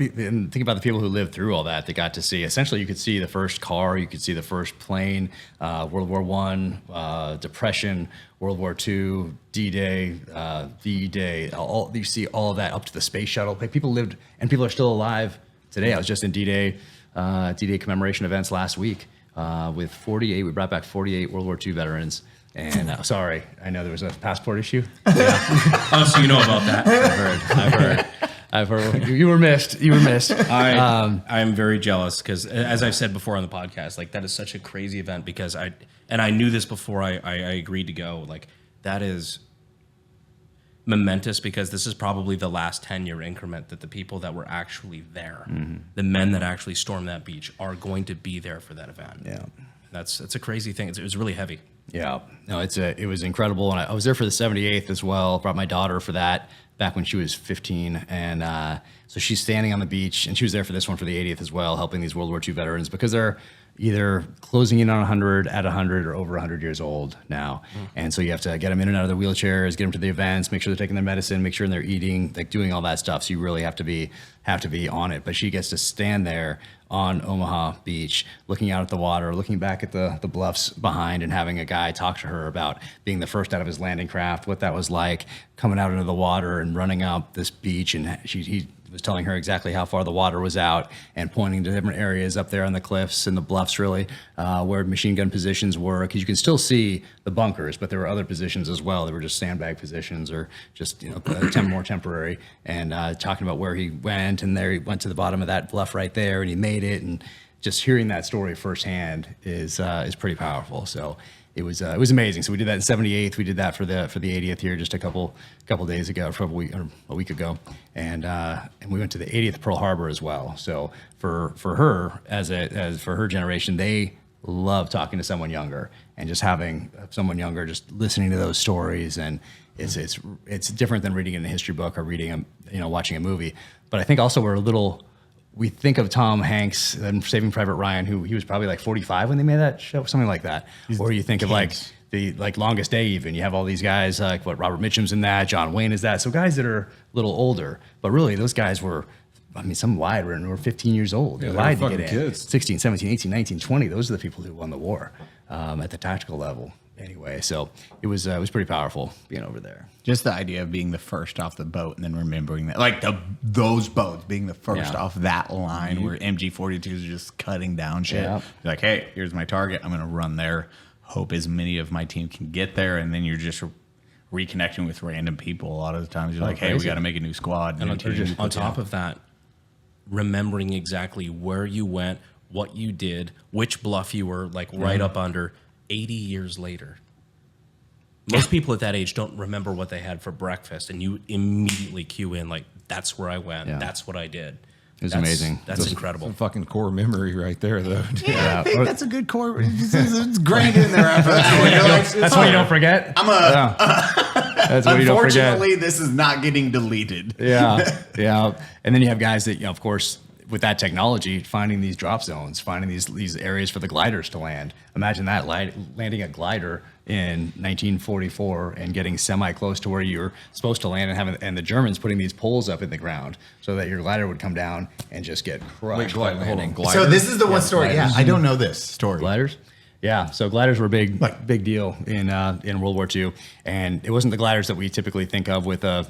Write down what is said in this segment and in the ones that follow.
and think about the people who lived through all that. They got to see, essentially, you could see the first car, you could see the first plane, World War I, Depression, World War II, D-Day, V-Day. You see all of that up to the space shuttle. Like, people lived, and people are still alive today. I was just in D-Day commemoration events last week with 48. We brought back 48 World War II veterans. And sorry, I know there was a passport issue. Yeah. Oh, so you know about that? I've heard. You were missed. I'm very jealous because, as I've said before on the podcast, like, that is such a crazy event because I knew this before I agreed to go. Like, that is momentous because this is probably the last 10-year increment that the people that were actually there, the men that actually stormed that beach, are going to be there for that event. Yeah, it's a crazy thing. It was really heavy. Yeah, no, it was incredible, and I was there for the 78th as well. Brought my daughter for that back when she was 15, and so she's standing on the beach, and she was there for this one for the 80th as well, helping these World War II veterans because they're either closing in on 100, at 100, or over 100 years old now, and so you have to get them in and out of their wheelchairs, get them to the events, make sure they're taking their medicine, make sure they're eating, like doing all that stuff. So you really have to be on it. But she gets to stand there on Omaha Beach, looking out at the water, looking back at the bluffs behind, and having a guy talk to her about being the first out of his landing craft, what that was like, coming out into the water and running up this beach. And he was telling her exactly how far the water was out and pointing to different areas up there on the cliffs and the bluffs, really, where machine gun positions were. Because you can still see the bunkers, but there were other positions as well. They were just sandbag positions or just more temporary. And talking about where he went, and there he went to the bottom of that bluff right there, and he made it. And just hearing that story firsthand is pretty powerful. So it was amazing. So we did that in 78th. We did that for the 80th here just a couple days ago, for a week ago, and we went to the 80th Pearl Harbor as well. So for her as for her generation, they love talking to someone younger and just having someone younger just listening to those stories. And it's different than reading in a history book or watching a movie. But I think also we think of Tom Hanks and Saving Private Ryan, who he was probably like 45 when they made that show, something like that. Or you think of like the Longest Day, even. You have all these guys like Robert Mitchum's in that, John Wayne is that. So guys that are a little older, but really those guys were, some lied when they were 15 years old. They lied to get in. Kids. 16, 17, 18, 19, 20. Those are the people who won the war at the tactical level. Anyway, so it was pretty powerful being over there. Just the idea of being the first off the boat and then remembering that, like those boats being the first off that line where MG-42s are just cutting down shit. Yeah. You're like, hey, here's my target. I'm going to run there. Hope as many of my team can get there. And then you're just reconnecting with random people. A lot of the times you're like, hey, we got to make a new squad. And on top of that, remembering exactly where you went, what you did, which bluff you were like right up under 80 years later. Most people at that age don't remember what they had for breakfast, and you immediately cue in like, that's where I went. Yeah. That's what I did. It's amazing. That's incredible. Some fucking core memory right there, though. Yeah, I think that's a good core. It's grained in there after that. That's what you don't forget. That's what you don't forget. Unfortunately, this is not getting deleted. Yeah. And then you have guys that, of course, with that technology, finding these drop zones, finding these areas for the gliders to land. Imagine that, landing a glider in 1944 and getting semi-close to where you're supposed to land, and the Germans putting these poles up in the ground so that your glider would come down and just get crushed. Wait, hold on. So this is the one story. Yeah, I don't know this story. Gliders? Yeah, so gliders were a big deal in World War II, and it wasn't the gliders that we typically think of with a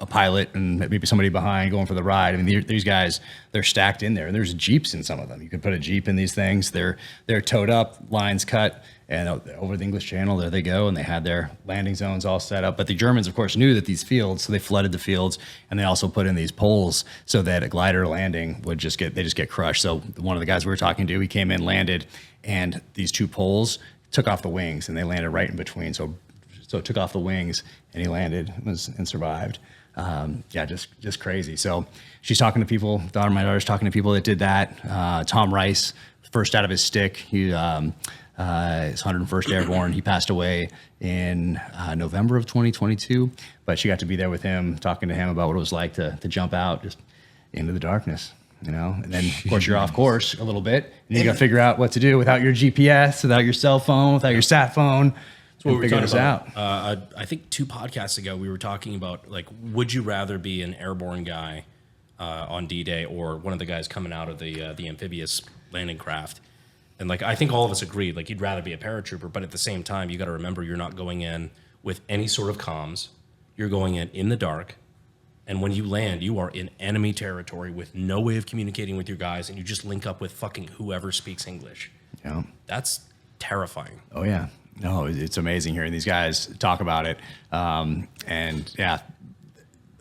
pilot and maybe somebody behind going for the ride. I mean, these guys, they're stacked in there, and there's Jeeps in some of them. You could put a Jeep in these things. They're towed up, lines cut, and over the English Channel, there they go, and they had their landing zones all set up. But the Germans, of course, knew that these fields, so they flooded the fields, and they also put in these poles so that a glider landing would just get crushed. So one of the guys we were talking to, he came in, landed, and these two poles took off the wings, and they landed right in between. So it took off the wings, and he landed and survived. Just crazy. So she's talking to people. My daughter's talking to people that did that. Tom Rice, first out of his stick. He is 101st Airborne. He passed away in November of 2022. But she got to be there with him, talking to him about what it was like to jump out just into the darkness. And then of course you're off course a little bit, and you got to figure out what to do without your GPS, without your cell phone, without your sat phone. That's what we were talking about. I think 2 podcasts ago we were talking about, like, would you rather be an airborne guy on D-Day, or one of the guys coming out of the amphibious landing craft. And like, I think all of us agreed, like, you'd rather be a paratrooper, but at the same time, you got to remember you're not going in with any sort of comms. You're going in the dark. And when you land, you are in enemy territory with no way of communicating with your guys, and you just link up with fucking whoever speaks English. Yeah. That's terrifying. Oh, yeah. No, it's amazing hearing these guys talk about it. And yeah,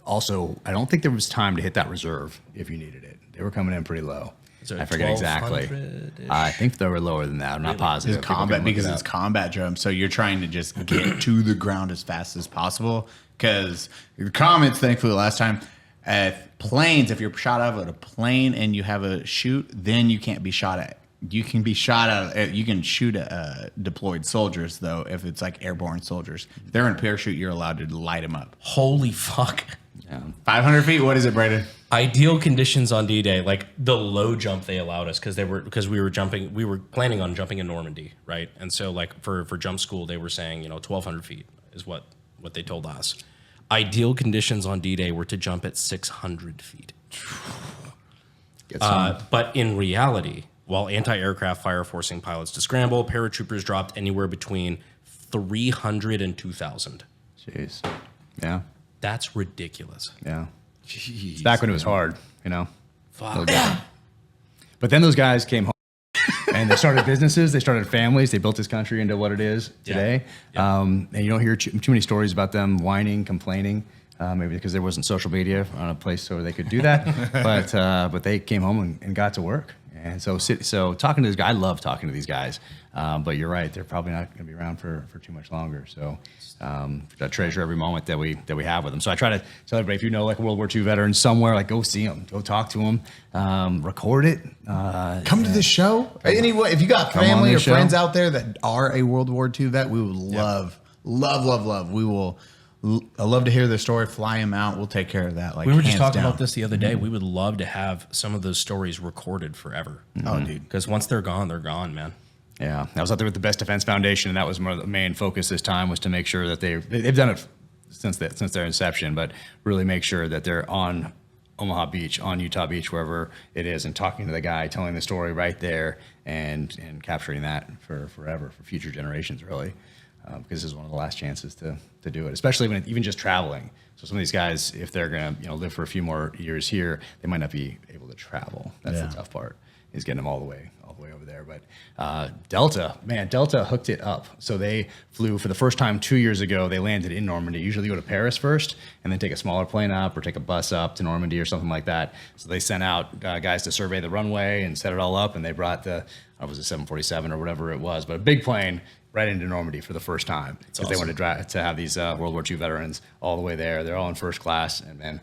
also, I don't think there was time to hit that reserve if you needed it. They were coming in pretty low. I forget exactly. I think they were lower than that. I'm not positive. It's combat because it's combat drum. So you're trying to just get to the ground as fast as possible. Because the comments, thankfully, last time, planes, if you're shot out of a plane and you have a shoot, then you can't be shot at. You can be shot at. You can shoot at deployed soldiers, though, if it's like airborne soldiers. If they're in a parachute, you're allowed to light them up. Holy fuck. Yeah. 500 feet? What is it, Brandon? Ideal conditions on D-Day, like the low jump they allowed us because we were planning on jumping in Normandy, right? And so like for jump school, they were saying 1,200 feet is what they told us. Ideal conditions on D-Day were to jump at 600 feet. But in reality, while anti-aircraft fire forcing pilots to scramble, paratroopers dropped anywhere between 300 and 2,000. Jeez. Yeah. That's ridiculous. Yeah. Jeez, back when it was hard, Fuck. But then those guys came home and they started businesses, they started families, they built this country into what it is today. Yeah. And you don't hear too many stories about them whining, complaining, maybe because there wasn't social media on a place where they could do that. But they came home and got to work. And so talking to this guy, I love talking to these guys. But you're right, they're probably not going to be around for too much longer. So I treasure every moment that we have with them. So I try to tell everybody, if you know like a World War II veteran somewhere, like go see them, go talk to them, record it. Come to this show. Anyway, if you got family or friends out there that are a World War II vet, we would love. We will. I love to hear their story. Fly them out. We'll take care of that. Like we were just talking about this the other day. We would love to have some of those stories recorded forever. Oh, dude. Because once they're gone, man. Yeah, I was out there with the Best Defense Foundation, and that was more the main focus this time was to make sure that they've done it since their inception, but really make sure that they're on Omaha Beach, on Utah Beach, wherever it is, and talking to the guy, telling the story right there, and capturing that for forever, for future generations, really. Because this is one of the last chances to do it, especially when even just traveling. So some of these guys, if they're going to live for a few more years here, they might not be able to travel. That's the tough part, is getting them all the way over there. But Delta hooked it up. So they flew for the first time 2 years ago. They landed in Normandy. Usually you go to Paris first and then take a smaller plane up or take a bus up to Normandy or something like that. So they sent out guys to survey the runway and set it all up, and they brought the 747 or whatever it was, but a big plane right into Normandy for the first time because they wanted to have these World War II veterans all the way there. They're all in first class, and then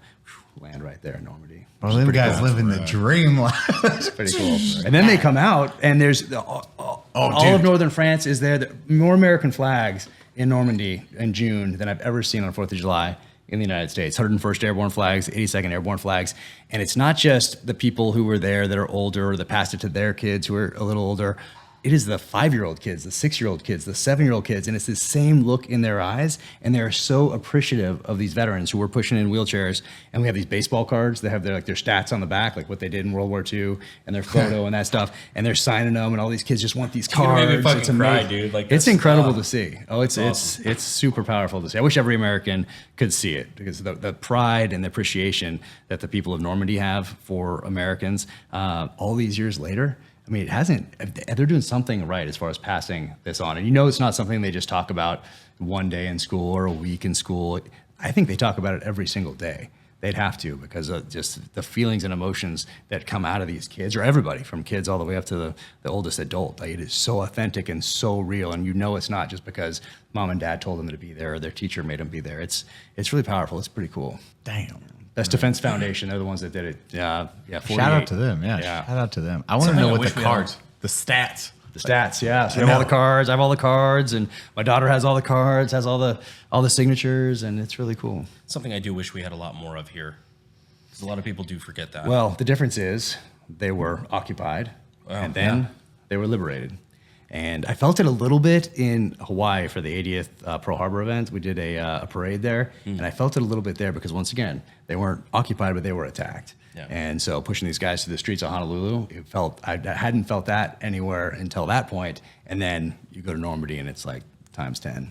land right there in Normandy. Well, them guys living the dream life. It's pretty cool. And then they come out, and there's all of northern France is there. More American flags in Normandy in June than I've ever seen on 4th of July in the United States. 101st Airborne flags, 82nd Airborne flags. And it's not just the people who were there that are older or that passed it to their kids who are a little older. It is the 5-year-old kids, the 6-year-old kids, the 7-year-old kids, and it's the same look in their eyes, and they're so appreciative of these veterans who were pushing in wheelchairs. And we have these baseball cards that have their stats on the back, like what they did in World War II, and their photo and that stuff, and they're signing them, and all these kids just want these cards. Made me fucking it's cry, amazing. dude. Like, it's incredible to see. It's It's super powerful to see. I wish every American could see it, because the pride and the appreciation that the people of Normandy have for Americans all these years later. I mean, they're doing something right as far as passing this on. And it's not something they just talk about one day in school or a week in school. I think they talk about it every single day. They'd have to, because of just the feelings and emotions that come out of these kids, or everybody, from kids all the way up to the oldest adult. Like, it is so authentic and so real. And it's not just because mom and dad told them to be there or their teacher made them be there. It's really powerful. It's pretty cool. Damn. Best Defense Foundation, they're the ones that did it. Yeah, 48. Shout out to them. Yeah. Shout out to them. I want to know what the cards, the stats. The stats, yeah. So I have all the cards. I have all the cards, and my daughter has all the cards, has all the signatures, and it's really cool. Something I do wish we had a lot more of here, because a lot of people do forget that. Well, the difference is they were occupied, and then they were liberated. And I felt it a little bit in Hawaii for the 80th Pearl Harbor event. We did a parade there, and I felt it a little bit there because, once again, they weren't occupied, but they were attacked. Yeah. And so pushing these guys through the streets of Honolulu, I hadn't felt that anywhere until that point. And then you go to Normandy and it's like times 10.